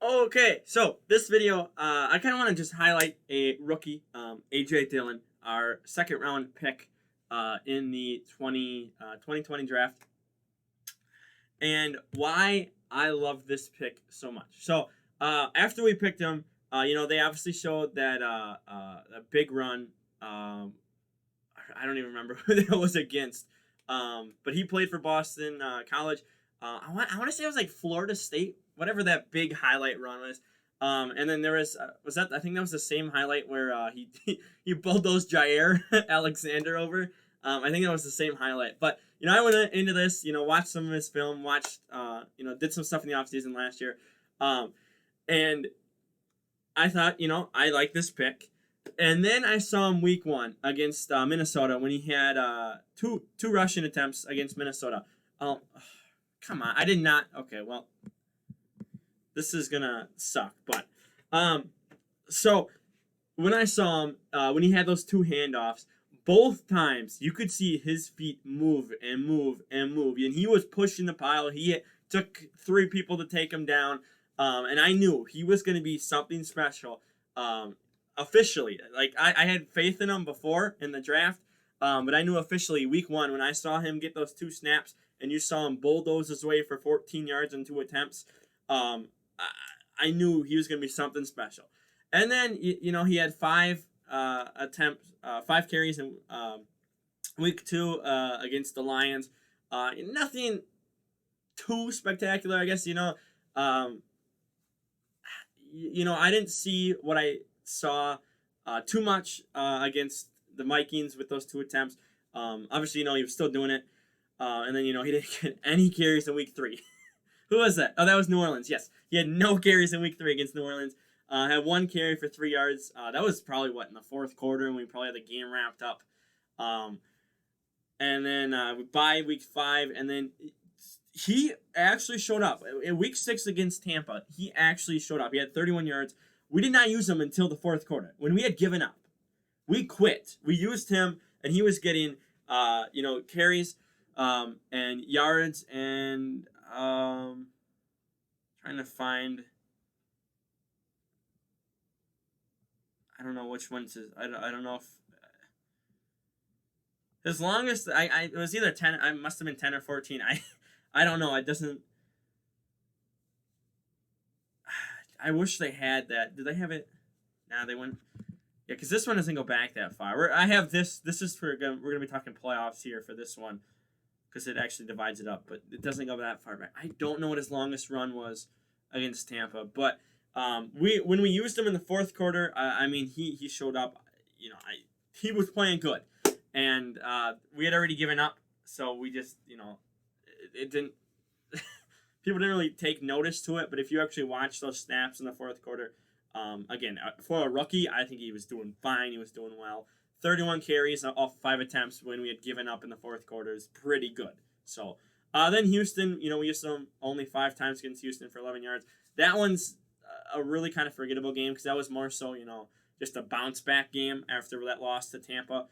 Okay, so this video, I kind of want to just highlight a rookie, AJ Dillon, our second round pick in the 2020 draft, and why I love this pick so much. So after we picked him, they obviously showed that a big run. I don't even remember who that was against, but he played for Boston College. I want to say it was like Florida State, whatever that big highlight run was. And then there was that, I think that was the same highlight where he bulldozed Jair Alexander over. I think that was the same highlight. But I went into this, watched some of his film, watched did some stuff in the offseason last year, and I thought I like this pick. And then I saw him week one against Minnesota when he had two rushing attempts against Minnesota. Oh, come on! I did not. Okay, well, this is gonna suck. But so when I saw him when he had those two handoffs, both times you could see his feet move and move and move, and he was pushing the pile. He took three people to take him down, and I knew he was gonna be something special. Officially, like I had faith in him before in the draft, but I knew officially week one when I saw him get those two snaps and you saw him bulldoze his way for 14 yards in two attempts. I knew he was going to be something special. And then he had five attempts, 5 carries in week two against the Lions. Nothing too spectacular, I guess. I didn't see what I saw too much against the Vikings with those two attempts. Obviously, he was still doing it. And then, he didn't get any carries in week three. Who was that? Oh, that was New Orleans. Yes. He had no carries in week three against New Orleans. Had one carry for 3 yards. That was probably, in the fourth quarter, and we probably had the game wrapped up. And then by week five, and then he actually showed up. In week 6 against Tampa, he actually showed up. He had 31 yards. We did not use him until the fourth quarter. When we had given up, we quit. We used him, and he was getting, carries and yards and trying to find. I don't know which one to. I don't know if his longest. It was either 10. I must have been 10 or 14. I don't know. It doesn't. I wish they had that. Did they have it? Nah, they went. Yeah, because this one doesn't go back that far. I have this. This is for we're gonna be talking playoffs here for this one, because it actually divides it up, but it doesn't go that far back. I don't know what his longest run was against Tampa, but when we used him in the fourth quarter, he showed up. He was playing good, and we had already given up, so we just it didn't. People didn't really take notice to it, but if you actually watch those snaps in the fourth quarter, again, for a rookie, I think he was doing fine. He was doing well. 31 carries off 5 attempts when we had given up in the fourth quarter is pretty good. So then Houston, we used them only 5 times against Houston for 11 yards. That one's a really kind of forgettable game because that was more so, just a bounce back game after that loss to Tampa.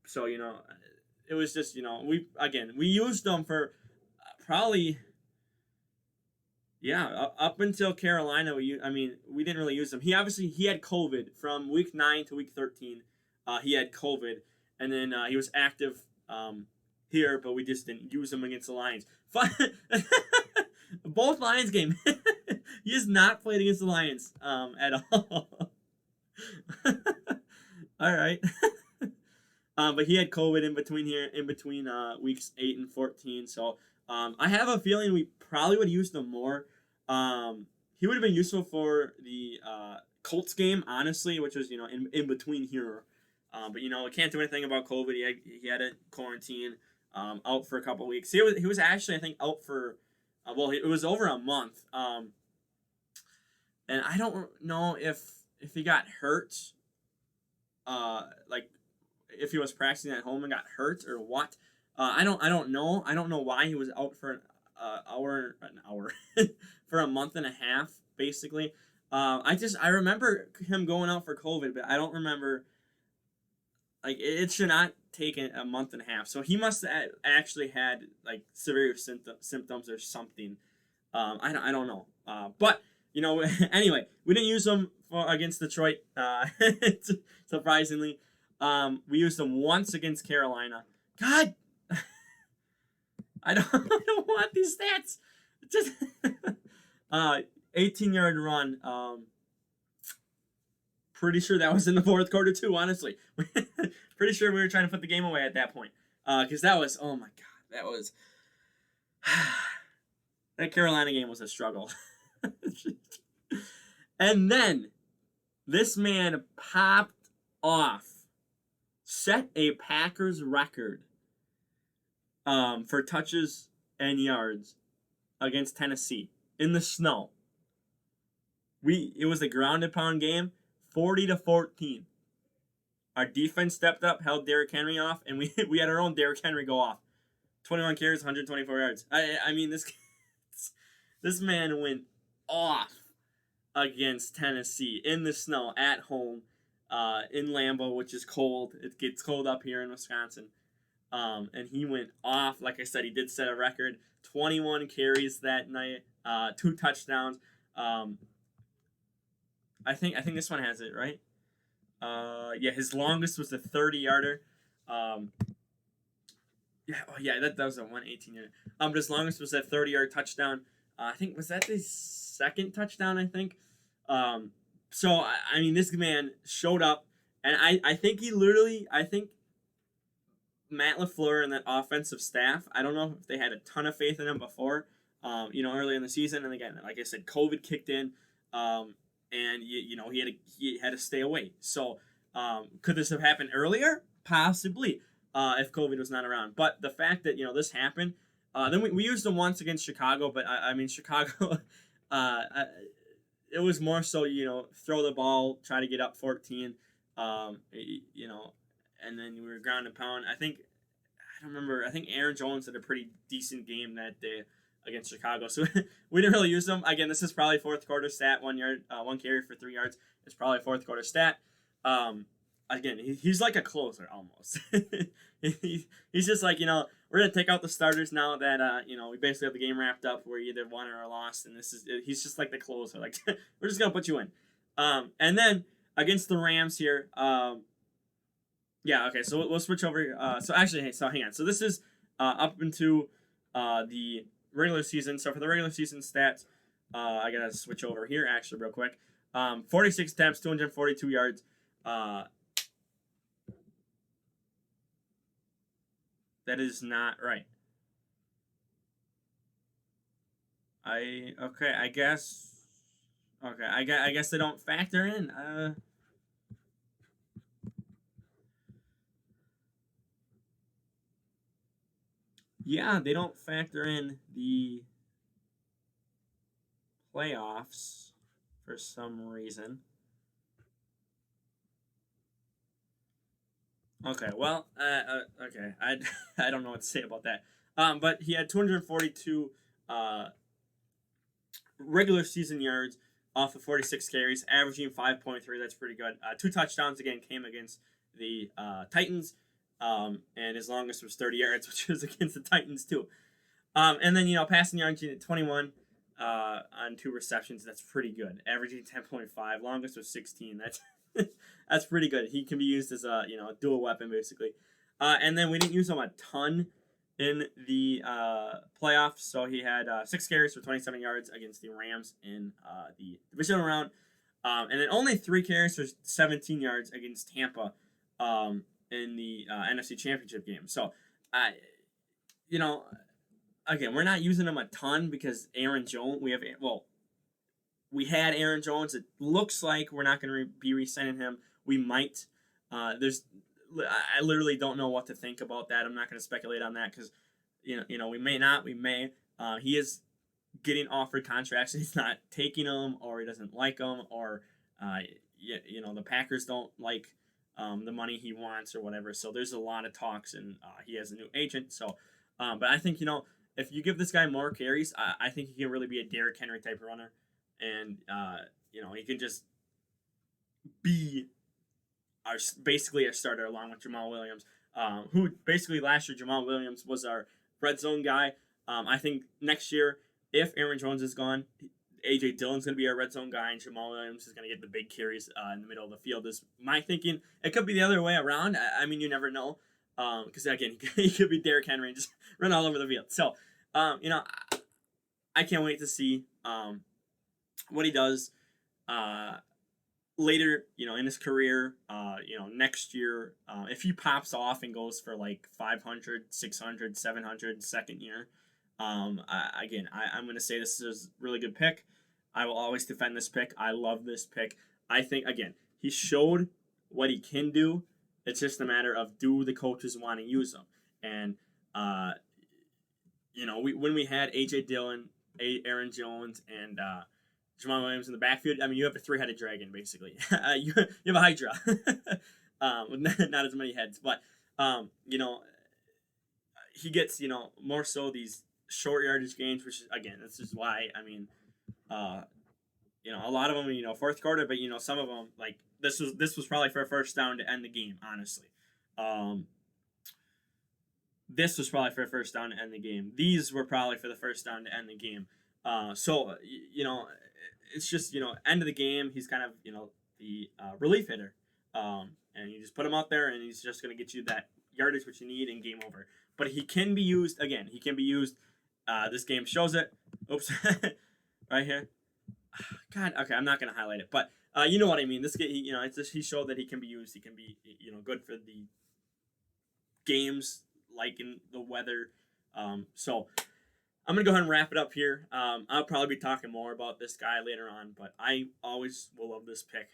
So, it was just, we used them for probably. Yeah, up until Carolina, we didn't really use him. He had COVID from week 9 to week 13. He had COVID, and then he was active here, but we just didn't use him against the Lions. Both Lions game, he has not played against the Lions at all. All right, but he had COVID in between weeks 8 and 14. So I have a feeling we probably would use them more. He would have been useful for the Colts game, honestly, which was in between here. But we can't do anything about COVID. He had a quarantine, out for a couple of weeks. He was actually, I think, out for it was over a month. And I don't know if he got hurt, like if he was practicing at home and got hurt or what. I don't know. I don't know why he was out for an hour for a month and a half, basically. I remember him going out for COVID, but I don't remember. Like, it should not take a month and a half. So he must have actually had like severe symptoms or something. I don't know. But Anyway, we didn't use him against Detroit. Surprisingly, we used him once against Carolina. God, I don't want these stats. Just 18-yard run. Pretty sure that was in the fourth quarter too. Honestly, pretty sure we were trying to put the game away at that point. Because that was, oh my god, that was that Carolina game was a struggle. And then this man popped off, set a Packers record for touches and yards against Tennessee in the snow. It was a grounded pound game, 40-14. Our defense stepped up, held Derrick Henry off, and we had our own Derrick Henry go off. 21 carries, 124 yards. I mean, this man went off against Tennessee in the snow at home in Lambeau, which is cold. It gets cold up here in Wisconsin. And he went off. Like I said, he did set a record. 21 carries that night, 2 touchdowns. I think this one has it, right? Yeah, his longest was a 30-yarder. That was a 118-yarder. But his longest was that 30-yard touchdown. I think, was that the second touchdown, I think? So, I mean, this man showed up, and I think Matt LaFleur and that offensive staff, I don't know if they had a ton of faith in him before, early in the season. And again, like I said, COVID kicked in, and he had to stay away. So, could this have happened earlier? Possibly, if COVID was not around. But the fact that this happened, then we used them once against Chicago. But I mean, Chicago, it was more so throw the ball, try to get up 14, and then we were ground and pound. I think Aaron Jones had a pretty decent game that day against Chicago. So we didn't really use them. Again, this is probably fourth quarter stat, 1 yard, 1 carry for 3 yards. It's probably a fourth quarter stat. Again, he's like a closer almost. He's just like, we're going to take out the starters now that, we basically have the game wrapped up. We're either won or lost. And he's just like the closer. Like, we're just going to put you in. And then against the Rams here, okay, so we'll switch over. Hang on. So this is up into the regular season. So for the regular season stats, I got to switch over here actually real quick. 46 attempts, 242 yards. That is not right. I guess they don't factor in. Yeah, they don't factor in the playoffs for some reason. Okay, well, okay, I don't know what to say about that. But he had 242 regular season yards off of 46 carries, averaging 5.3. That's pretty good. 2 touchdowns again came against the Titans, and his longest was 30 yards, which was against the Titans too. And then passing yards at 21 on 2 receptions. That's pretty good. Averaging 10.5. Longest was 16. That's pretty good. He can be used as a dual weapon basically. And then we didn't use him a ton in the playoffs, so he had 6 carries for 27 yards against the Rams in the divisional round, and then only 3 carries for 17 yards against Tampa in the NFC Championship game. So, again, we're not using him a ton because Aaron Jones. We had Aaron Jones. It looks like we're not going to be re-signing him. We might. I literally don't know what to think about that. I'm not going to speculate on that because, we may not. We may. He is getting offered contracts and he's not taking them, or he doesn't like them, or, the Packers don't like the money he wants or whatever. So there's a lot of talks, and he has a new agent. So, but I think, if you give this guy more carries, I think he can really be a Derrick Henry type of runner. And, he can just be basically a starter along with Jamal Williams, who basically last year Jamal Williams was our red zone guy. I think next year, if Aaron Jones is gone, AJ Dillon's going to be our red zone guy, and Jamal Williams is going to get the big carries in the middle of the field. Is my thinking. It could be the other way around. I mean, you never know. Because again, he could be Derrick Henry and just run all over the field. So, I can't wait to see what he does later, in his career, next year, if he pops off and goes for like 500, 600, 700 second year. I'm going to say this is a really good pick. I will always defend this pick. I love this pick. I think, again, he showed what he can do. It's just a matter of, do the coaches want to use him? And, when we had A.J. Dillon, Aaron Jones, and Jamal Williams in the backfield, I mean, you have a three-headed dragon, basically. You have a Hydra. With not as many heads. But, he gets, more so these short yardage gains, which, again, this is why, I mean, a lot of them, fourth quarter, but, some of them, like, this was probably for a first down to end the game, honestly. This was probably for a first down to end the game. These were probably for the first down to end the game. So, it's just, end of the game, he's kind of, the relief hitter. And you just put him out there, and he's just going to get you that yardage which you need, and game over. But he can be used, again, this game shows it. Oops. Right here. God, okay, I'm not going to highlight it. But you know what I mean. This game, it's just, he showed that he can be used. He can be, good for the games, like in the weather. So I'm going to go ahead and wrap it up here. I'll probably be talking more about this guy later on, but I always will love this pick.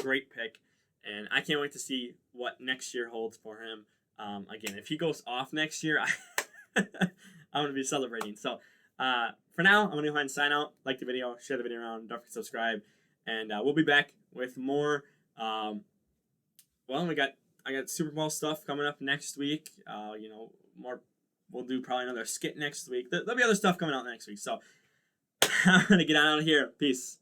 Great pick. And I can't wait to see what next year holds for him. Again, if he goes off next year, I'm going to be celebrating. So for now, I'm going to go ahead and sign out. Like the video, share the video around, don't forget to subscribe. And we'll be back with more. I got Super Bowl stuff coming up next week. More. We'll do probably another skit next week. There'll be other stuff coming out next week. So I'm going to get out of here. Peace.